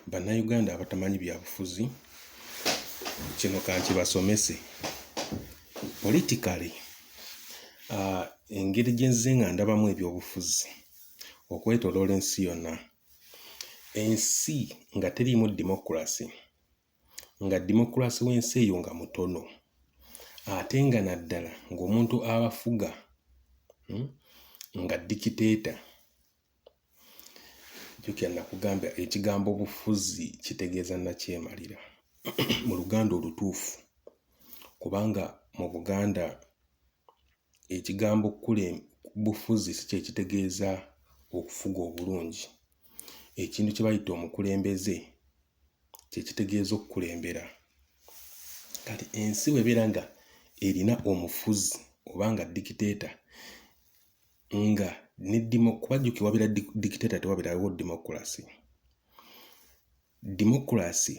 Bannayuganda abatamanyi byabufuzi kino kankibasomese. Politically engeri gyenze nga ndabamu ebyobufuzi okwetoloola ensi yonna, ensi nga teriimu democracy, nga democracy w'ensi eyo nga mutono, ate nga naddala ng'omuntu abafuga nga dictator. Jjukira nakugamba ekigambo obufuzi kitegeeza nakyemalira mu Luganda olutuufu, kubanga mu Buganda ekigambo bufuzi si kye kitegeeza okufuga obulungi. Ekintu kye bayita omukulembeze kye kitegeeza okukulembera. Kati ensi bw'ebeera nga erina omufuzi oba nga dictator nga kuba jjukira wabeera dictator tewabeerawo democracy. Democracy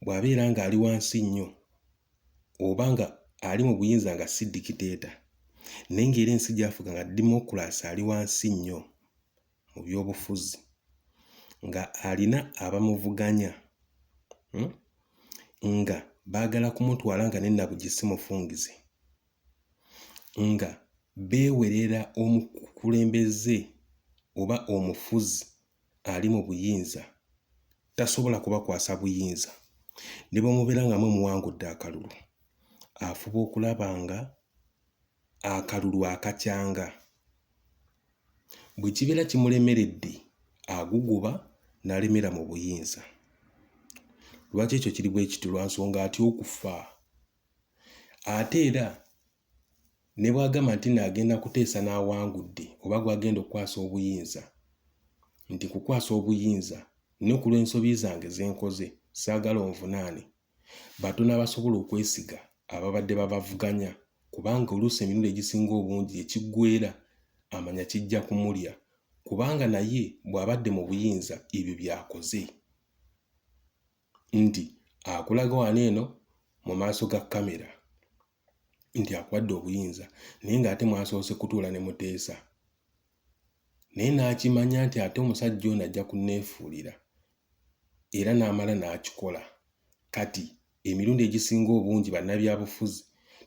bw'abeera nga ali wansi nnyo oba nga ali mu buyinza nga si dictator, naye ng'era ensi gy'afuga nga democracy ali wansi nnyo mu byobufuzi, nga alina abamuvuganya nga baagala kumutwala nga n'ennabugi si mufungize, nga beewerera omukulembeze oba omufuzi ali mu buyinza tasobola kubakwasa buyinza. Ne bwemubeera nga muwangudde akalulu, afuba okulaba nga akalulu akakyanga. Bwe kibeera kimulemeredde aguguba n'alemera mu buyinza. Lwaki ekyo kiri bwe kityo? Lwa nsonga atya okufa. Ate era ne bw'agamba nti n'agenda kuteesa n'awangudde oba gw'agenda okukwasa obuyinza, nti kukwasa obuyinza ne ku lw'ensobi zange ze nkoze saagala onvunaane, batono abasobola okwesiga ababadde babavuganya, kubanga oluusi emirundi egisinga obungi ekiggweera amanya kijja kumulya, kubanga naye bw'abadde mu buyinza ebyo byakoze. Nti akulaga wano eno mu maaso ga kamera nti akwadde obuyinza, naye ng'ate mwasoose kutuula ne muteesa, naye n'akimanya nti ate omusajja ono ajja kunneefuulira era n'amala n'akikola. Kati emirundi egisinga obungi bannabyabufuzi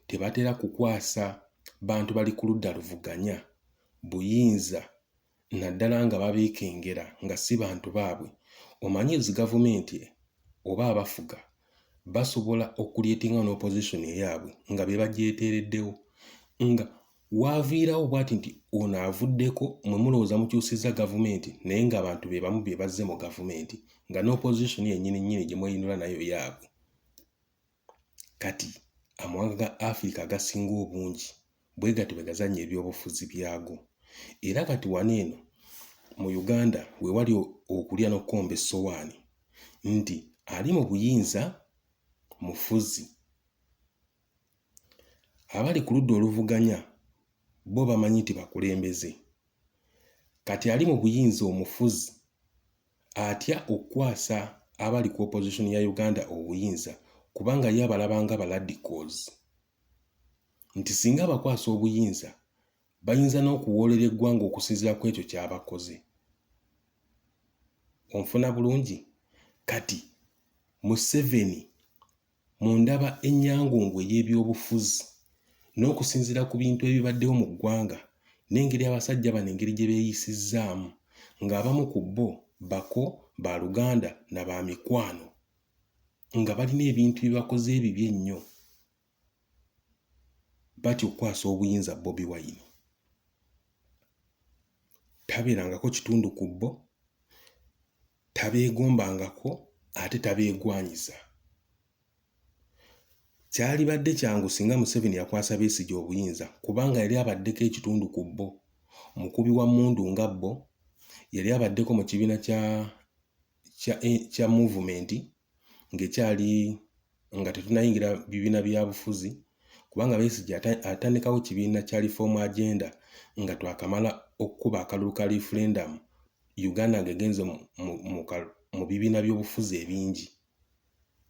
tebatera kukwasa bantu bali ku ludda luvuganya buyinza, naddala nga babeekengera nga si bantu baabwe. Omanyi ezi gavumenti oba abafuga basobola okulyetinga n'opposition eyaabwe nga be bagyeteereddewo, nga waaviirawo bw'ati nti ono avuddeko mwe mulowooza mukyusizza gavumenti, naye ng'abantu be bamu be bazze mu gavumenti, nga n'opposition yennyini nnyini gye mweyinula nayo yaabwe. Kati amawanga ga Africa agasinga obungi bwe gatyo bwe gazannya ebyobufuzi byago. Era kati wano eno mu Uganda we wali okulya n'okkomba essowaani nti ali mu buyinza mufuzi. Abali ku ludda oluvuganya bo bamanyi nti bakulembeze. Kati ali mu buyinza omufuzi atya okukwasa abali ku opposition ya Uganda obuyinza, kubanga ye abalaba nga baradicals, nti singa abakwasa obuyinza bayinza n'okuwoolera eggwanga okusinziira ku ekyo ky'abakoze. Onfuna bulungi? Kati Museveni mu ndaba ennyangungu ey'ebyobufuzi n'okusinziira ku bintu ebibaddewo mu ggwanga n'engeri abasajja bano engeri gye beeyisizzaamu, ng'abamu ku bo bako ba Luganda na ba mikwano, nga balina ebintu bye bakoze ebibi ennyo, batyo okukwasa obuyinza Bobi Wine. Tabeerangako kitundu ku bo, tabeegombangako, ate tabeegwanyiza. Kyalibadde kyangu singa Museveni yakwasa Besigye obuyinza, kubanga yali abaddeko ekitundu ku bo. Mukubi wa mmundu nga bo yali abaddeko mu kibiina kya movement ng'ekyali nga tetunayingira bibiina bya bufuzi, kubanga Besigye atandikawo kibiina kya Reform Agenda nga twakamala okukuba akalulu ka referendum Uganda ng'egenze mu bibiina by'obufuzi ebingi.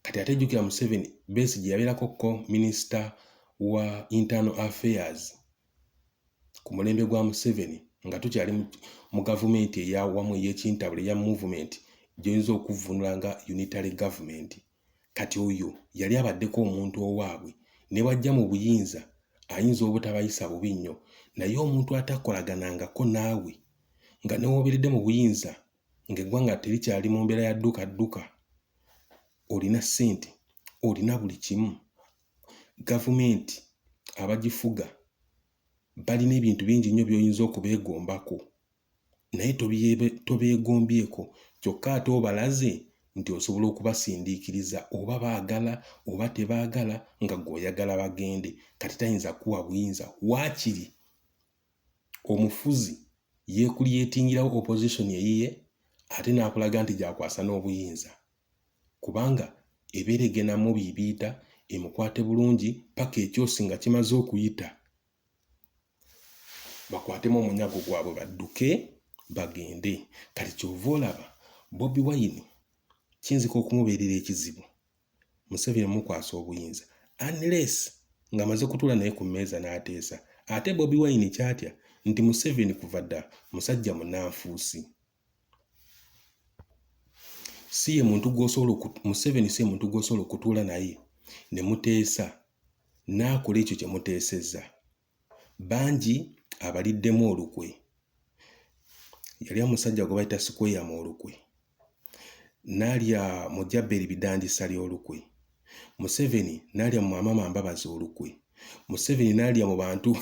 Kati ate jjukira Museveni, Besigye yabeerako ko minisita wa internal affairs ku mulembe gwa Museveni nga tukyali mu gavumenti eyawamu ey'ekintabula eya movement gy'oyinza okuvvuunula nga unitary government. Kati oyo yali abaddeko omuntu owaabwe ne wajja mu buyinza ayinza obutabayisa bubi nnyo, naye omuntu atakolaganangako naawe nga newoberedde mu buyinza ng'eggwanga terikyali mu mbeera ya dduka olina ssente, olina buli kimu. Gavumenti abagifuga balina ebintu bingi nnyo by'oyinza okubeegombako, naye tobeegombyeko, kyokka ate obalaze nti osobola okubasindiikiriza oba baagala oba tebaagala nga gw'oyagala bagende. Kati tayinza kuwa buyinza. Waakiri omufuzi yeekulyetingirawo opposition eyiye ate n'akulaga nti gyakwasa n'obuyinza, kubanga ebeera egenamu biibiita emukwate bulungi paka ekyosi nga kimaze okuyita, bakwatemu omunyago gwabwe badduke bagende. Kati kyova olaba Bobi Wine kiyinzika okumubeerera ekizibu Museveni omukwasa obuyinza unless ng'amaze kutuula naye ku mmeeza n'ateesa. Ate Bobi Wine kyatya nti Museveni kuva dda musajja munnanfuusi. Museveni si ye muntu gw'osobola okutuula naye ne muteesa n'akola ekyo kye muteesezza. Bangi abaliddemu olukwe. Yali omusajja gwe bayita Sikweya mu olukwe, n'alya mu Jabberi bidandisa ly'olukwe. Museveni n'alya mu Amama Mbabazi olukwe. Museveni n'alya mu bantu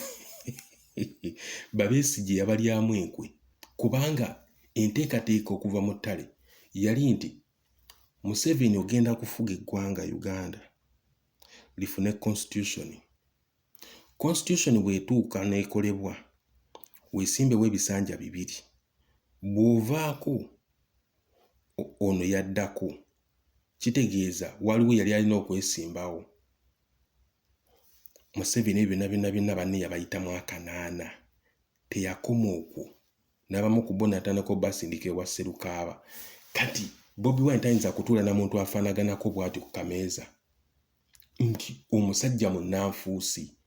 Babesigye yabalyamu enkwe, kubanga enteekateeka okuva mu ttale yali nti Museveni ogenda kufuga eggwanga Uganda lifune constitution. Constitution bw'etuuka n'ekolebwa weesimbewo ebisanja 2. Bw'ovaako ono yaddako, kitegeeza waliwo yali alina okwesimbawo. Museveni byonna banne yabayitamu akanaana, teyakoma okwo, n'abamu ku bo natandika basindika ewa Sserukaaba. Kati Bobi Wine tayinza kutuula na muntu afaanaganako bw'ati ku kameeza nti omusajja munnanfuusi.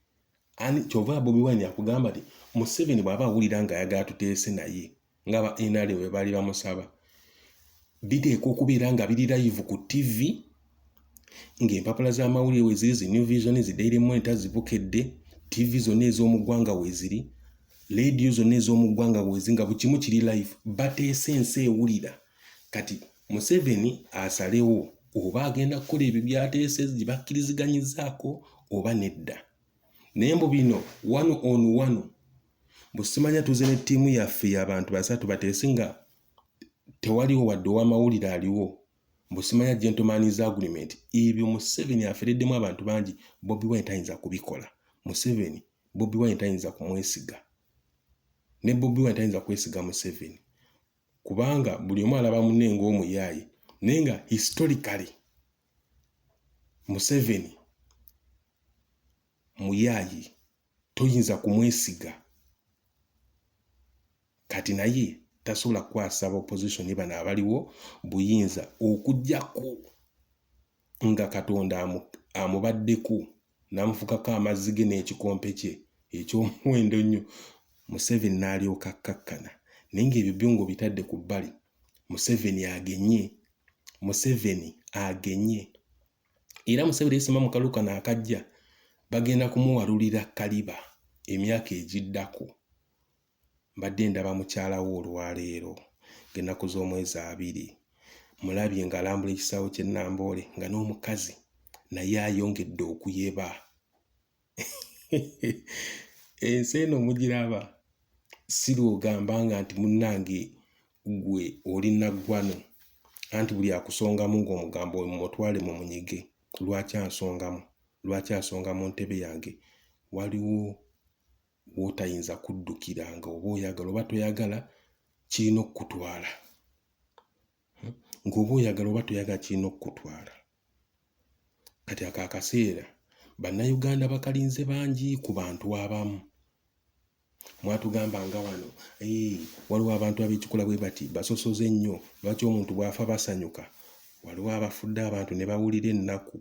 Kyova Bobi Wine akugamba nti Museveni bw'aba awulira ng'ayagala tuteese naye ng'aba NRM bwe baali bamusaba, biteeka okubeera nga biri live ku TV, ng'empapula z'amawulire we ziri, zi New Vision, zi Daily Monitor zibukedde, TV zonna ez'omu ggwanga we ziri, radio zonna ez'omu ggwanga we ziri, nga buli kimu kiri live, bateese ensi ewulira. Kati Museveni asalewo oba agenda kukola ebyo by'ateese gye bakkiriziganyizaako oba nedda. Naye mbu bino 1 on 1 busimanya tuze ne ttiimu yaffe y'abantu 3 bateese nga tewaliwo wadde ow'amawulire aliwo, busimanya gentleman's agreement. Ebyo Museveni afereddemu abantu bangi. Bobi Wine tayinza kubikola. Museveni Bobi Wine tayinza kumwesiga, ne Bobi Wine tayinza kwesiga Museveni, kubanga buli omu alaba munne ng'omuyaaye, naye nga historically Museveni muyaayi, toyinza kumwesiga. Kati naye tasobola kukwasa opposition bano abaliwo buyinza okuggyako nga Katonda amubaddeko n'amufukako amazzi ge n'ekikompe kye eky'omuwendo nnyo. Museveni n'alyoka akkakkana, naye ng'ebyo byongo bitadde ku bbali. Museveni agenye. Era Museveni yeesima mu kalulu kano akajja bagenda kumuwalulira kaliba emyaka egiddako. Mbadde ndaba mukyalawo olwaleero ng'ennaku z'omwezi 2, mulabye ng'alambula ekisaawe ky'e Namboole nga n'omukazi naye ayongedde okuyeba. Ensi eno mugiraba, si lw'ogambanga nti munnange gwe oli naggwano anti buli akusongamu ng'omugambo mutwale mu munyige. Lwaki ansonga mu ntebe yange? Waliwo w'otayinza kuddukira nga oba oyagala oba toyagala kirina okukutwala. Ng'oba oyagala oba toyagala kirina okukutwala. Kati ako akaseera bannayuganda bakalinze bangi ku bantu abamu. Mwatugamba nga wano waliwo abantu ab'ekikula bwe bati basosoze nnyo, lwaki omuntu bw'afa basanyuka. Waliwo abafudde abantu ne bawulira ennaku,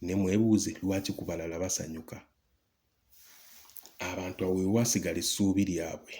ne mwebuuze lwaki ku balala basanyuka. Abantu awo we wasigala essuubi lyabwe.